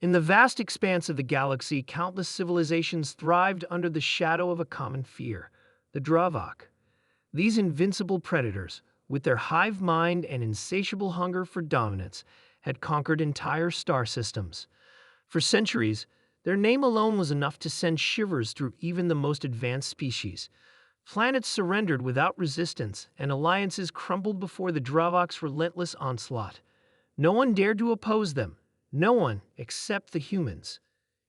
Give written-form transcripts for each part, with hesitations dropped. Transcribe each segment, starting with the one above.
In the vast expanse of the galaxy, countless civilizations thrived under the shadow of a common fear, the Dravok. These invincible predators, with their hive mind and insatiable hunger for dominance, had conquered entire star systems. For centuries, their name alone was enough to send shivers through even the most advanced species. Planets surrendered without resistance, and alliances crumbled before the Dravok's relentless onslaught. No one dared to oppose them, no one except the humans.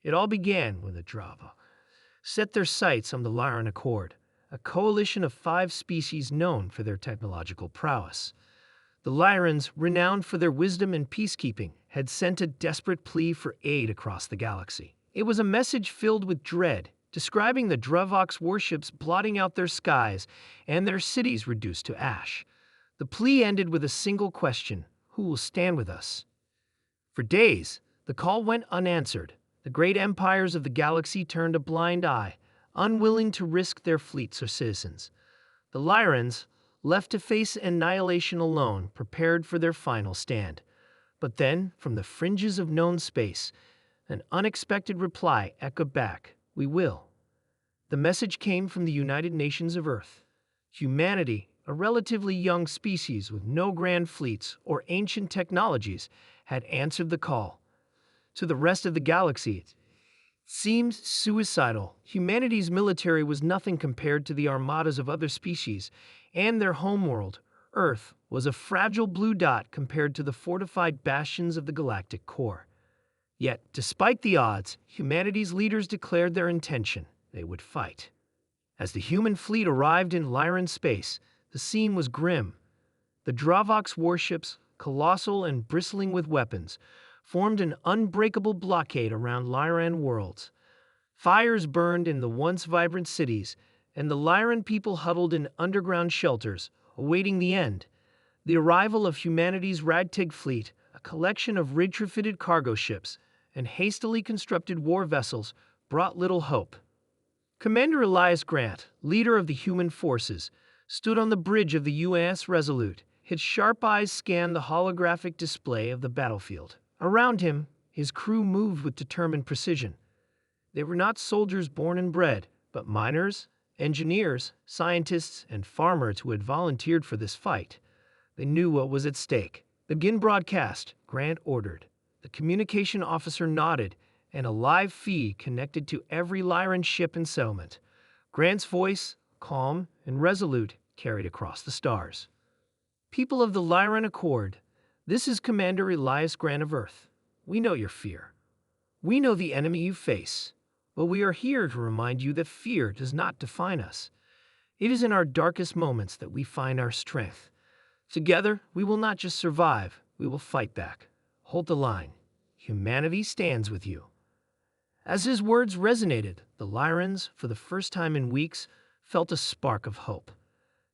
It all began when the Dravok set their sights on the Lyran Accord, a coalition of 5 species known for their technological prowess. The Lyrans, renowned for their wisdom and peacekeeping, had sent a desperate plea for aid across the galaxy. It was a message filled with dread, describing the Dravok's warships blotting out their skies and their cities reduced to ash. The plea ended with a single question: who will stand with us? For days, the call went unanswered. The great empires of the galaxy turned a blind eye, unwilling to risk their fleets or citizens. The Lyrans, left to face annihilation alone, prepared for their final stand. But then, from the fringes of known space, an unexpected reply echoed back: "We will." The message came from the United Nations of Earth. Humanity, a relatively young species with no grand fleets or ancient technologies, had answered the call. To the rest of the galaxy, it seemed suicidal. Humanity's military was nothing compared to the armadas of other species, and their homeworld, Earth, was a fragile blue dot compared to the fortified bastions of the galactic core. Yet, despite the odds, humanity's leaders declared their intention: they would fight. As the human fleet arrived in Lyran space, the scene was grim. The Dravok's warships, colossal and bristling with weapons, formed an unbreakable blockade around Lyran worlds. Fires burned in the once vibrant cities, and the Lyran people huddled in underground shelters, awaiting the end. The arrival of humanity's ragtag fleet, a collection of retrofitted cargo ships and hastily constructed war vessels, brought little hope. Commander Elias Grant, leader of the human forces, stood on the bridge of the USS Resolute. His sharp eyes scanned the holographic display of the battlefield. Around him, his crew moved with determined precision. They were not soldiers born and bred, but miners, engineers, scientists, and farmers who had volunteered for this fight. They knew what was at stake. "Begin broadcast," Grant ordered. The communication officer nodded, and a live feed connected to every Lyran ship and settlement. Grant's voice, calm and resolute, carried across the stars. "People of the Lyran Accord, this is Commander Elias Grant of Earth. We know your fear. We know the enemy you face, but we are here to remind you that fear does not define us. It is in our darkest moments that we find our strength. Together, we will not just survive, we will fight back. Hold the line. Humanity stands with you." As his words resonated, the Lyrans, for the first time in weeks, felt a spark of hope.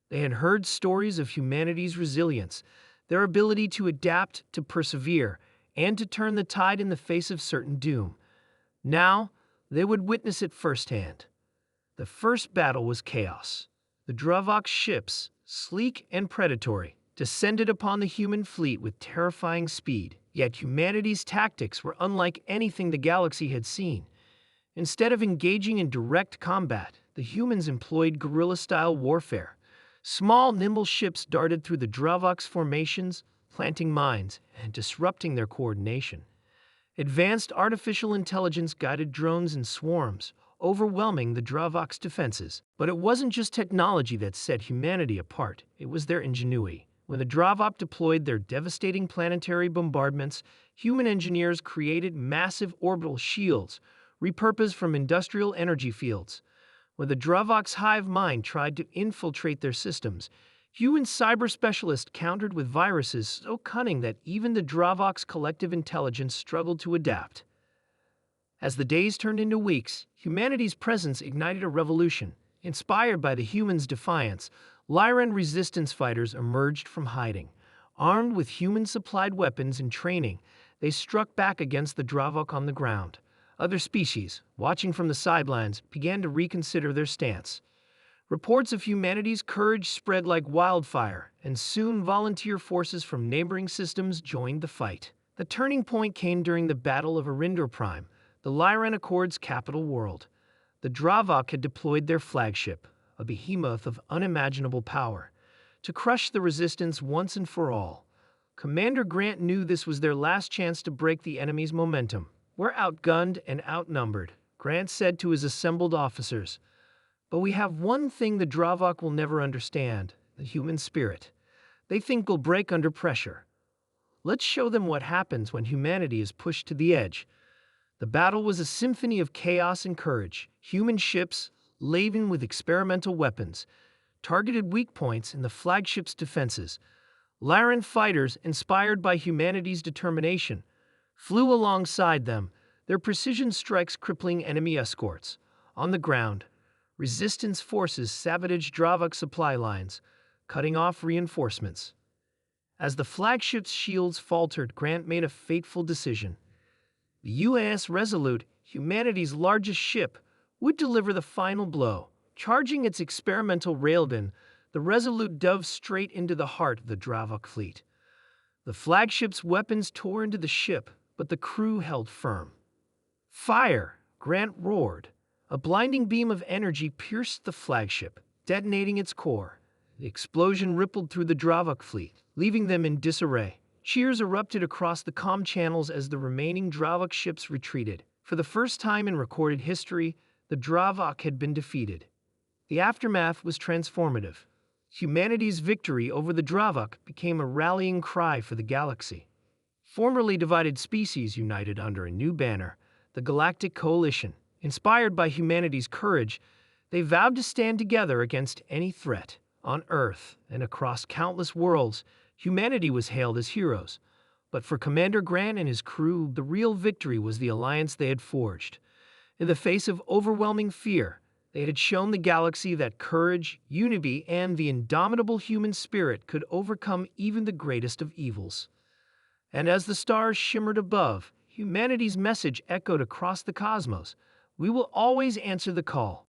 They had heard stories of humanity's resilience, their ability to adapt, to persevere, and to turn the tide in the face of certain doom. Now, they would witness it firsthand. The first battle was chaos. The Dravok's ships, sleek and predatory, descended upon the human fleet with terrifying speed. Yet humanity's tactics were unlike anything the galaxy had seen. Instead of engaging in direct combat, the humans employed guerrilla-style warfare. Small, nimble ships darted through the Dravok's formations, planting mines and disrupting their coordination. Advanced artificial intelligence guided drones in swarms, overwhelming the Dravok's defenses. But it wasn't just technology that set humanity apart, it was their ingenuity. When the Dravok deployed their devastating planetary bombardments, human engineers created massive orbital shields, repurposed from industrial energy fields. When the Dravok's hive mind tried to infiltrate their systems, human cyber specialists countered with viruses so cunning that even the Dravok's collective intelligence struggled to adapt. As the days turned into weeks, humanity's presence ignited a revolution. Inspired by the humans' defiance, Lyran resistance fighters emerged from hiding. Armed with human-supplied weapons and training, they struck back against the Dravok on the ground. Other species, watching from the sidelines, began to reconsider their stance. Reports of humanity's courage spread like wildfire, and soon volunteer forces from neighboring systems joined the fight. The turning point came during the Battle of Arindor Prime, the Lyran Accord's capital world. The Dravok had deployed their flagship, a behemoth of unimaginable power, to crush the resistance once and for all. Commander Grant knew this was their last chance to break the enemy's momentum. "We're outgunned and outnumbered," Grant said to his assembled officers. "But we have one thing the Dravok will never understand: the human spirit. They think we'll break under pressure. Let's show them what happens when humanity is pushed to the edge." The battle was a symphony of chaos and courage. Human ships, laden with experimental weapons, targeted weak points in the flagship's defenses. Lyran fighters, inspired by humanity's determination, flew alongside them, their precision strikes crippling enemy escorts. On the ground, resistance forces sabotaged Dravok supply lines, cutting off reinforcements. As the flagship's shields faltered, Grant made a fateful decision. The UAS Resolute, humanity's largest ship, would deliver the final blow. Charging its experimental railgun, the Resolute dove straight into the heart of the Dravok fleet. The flagship's weapons tore into the ship, but the crew held firm. "Fire!" Grant roared. A blinding beam of energy pierced the flagship, detonating its core. The explosion rippled through the Dravok fleet, leaving them in disarray. Cheers erupted across the comm channels as the remaining Dravok ships retreated. For the first time in recorded history, the Dravok had been defeated. The aftermath was transformative. Humanity's victory over the Dravok became a rallying cry for the galaxy. Formerly divided species united under a new banner, the Galactic Coalition. Inspired by humanity's courage, they vowed to stand together against any threat. On Earth and across countless worlds, humanity was hailed as heroes. But for Commander Grant and his crew, the real victory was the alliance they had forged. In the face of overwhelming fear, they had shown the galaxy that courage, unity, and the indomitable human spirit could overcome even the greatest of evils. And as the stars shimmered above, humanity's message echoed across the cosmos: we will always answer the call.